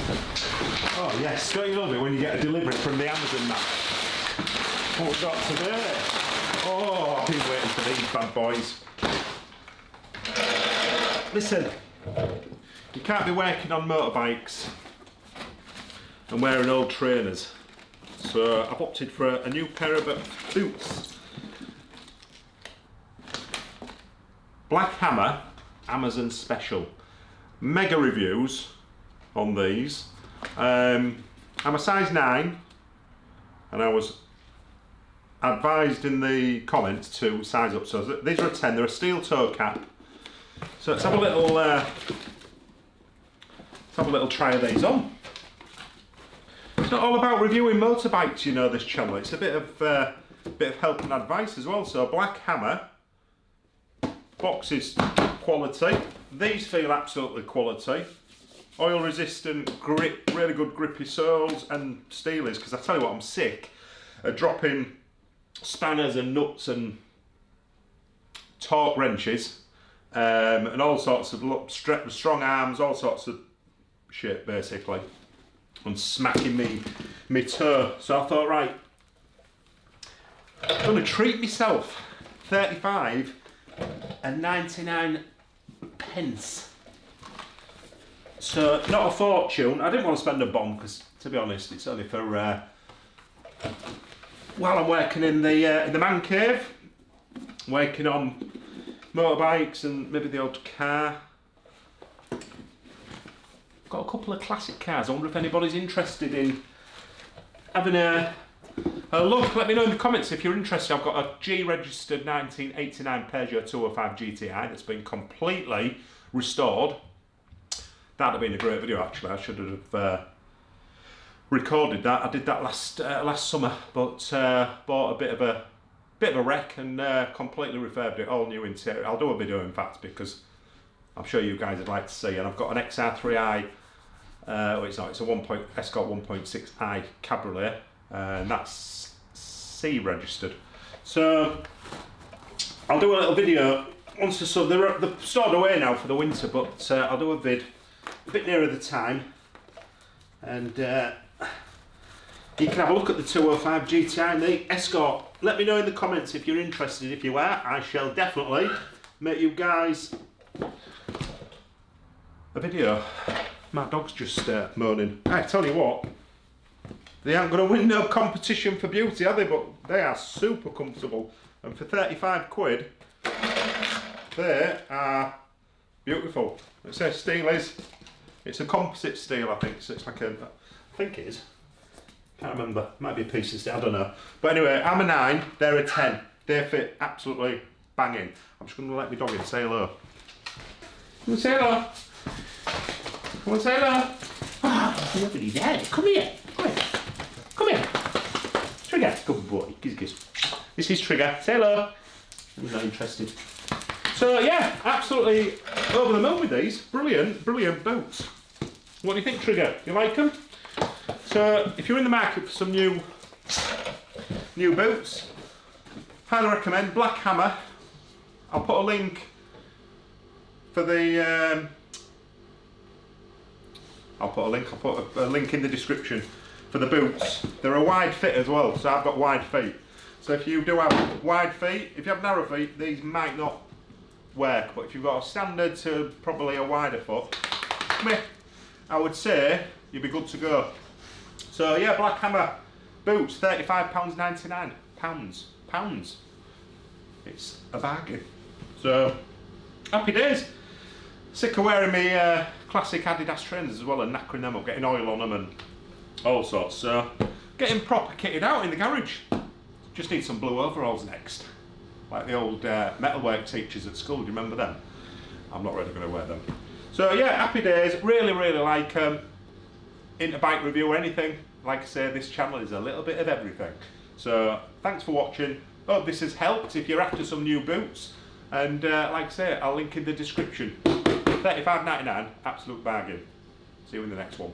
Oh yes, don't you love it when you get a delivery from the Amazon man? What we've got today? Oh, I've been waiting for these bad boys. Listen, you can't be working on motorbikes and wearing old trainers. So I've opted for a new pair of boots. Black Hammer, Amazon special. Mega reviews on these. I'm a size 9 and I was advised in the comments to size up. So these are a 10, they're a steel toe cap. So let's have a little try of these on. It's not all about reviewing motorbikes, you know, this channel. It's a bit of help and advice as well. So Black Hammer, boxes quality. These feel absolutely quality. Oil resistant grip, really good grippy soles and steelers. Because I tell you what, I'm sick of dropping spanners and nuts and torque wrenches and all sorts of strong arms, all sorts of shit basically, and smacking me toe. So I thought, right, I'm going to treat myself. 35 and 99 pence. So not a fortune. I didn't want to spend a bomb because, to be honest, it's only for while I'm working in the man cave, working on motorbikes and maybe the odd car. Got a couple of classic cars. I wonder if anybody's interested in having a look. Let me know in the comments if you're interested. I've got a G-registered 1989 Peugeot 205 GTI that's been completely restored. That'd have been a great video actually. I should have recorded that. I did that last summer, but bought a bit of a wreck and completely refurbed it, all new interior. I'll do a video in fact because I'm sure you guys would like to see. And I've got an XR3i. It's a Escort 1.6i Cabriolet, and that's C registered. So I'll do a little video once they're stored away now for the winter, but I'll do a vid a bit nearer the time, and you can have a look at the 205 GTI and the Escort. Let me know in the comments if you're interested. If you are, I shall definitely make you guys a video. My dog's just moaning. I tell you what, they aren't going to win no competition for beauty, are they? But they are super comfortable, and for 35 quid, they are beautiful. It says Steelers. It's a composite steel, I think. So it's like I think it is. Can't remember. Might be a piece of steel. I don't know. But anyway, I'm a 9. They're a 10. They fit absolutely banging. I'm just going to let my dog in. Say hello. Come on, say hello. Come on, say hello. Oh, nobody there. Come here. Come here. Come here. Trigger. Good boy. Kiss. This is Trigger. Say hello. He's not interested. So yeah, absolutely over the moon with these. Brilliant boots. What do you think, Trigger? You like them? So if you're in the market for some new boots, highly recommend Black Hammer. I'll put a link for the. I'll put a link in the description for the boots. They're a wide fit as well, so I've got wide feet. So if you do have wide feet, if you have narrow feet, these might not work. But if you've got a standard to probably a wider foot, I would say you'd be good to go. So yeah, Black Hammer boots, £35.99. Pounds. It's a bargain. So happy days. Sick of wearing my classic Adidas trainers as well and knackering them up, getting oil on them and all sorts. So getting proper kitted out in the garage. Just need some blue overalls next, like the old metalwork teachers at school. Do you remember them? I'm not really going to wear them. So yeah, happy days. Really like into bike review or anything. Like I say, this channel is a little bit of everything. So thanks for watching. Hope this has helped if you're after some new boots. And like I say, I'll link in the description. £35.99, absolute bargain. See you in the next one.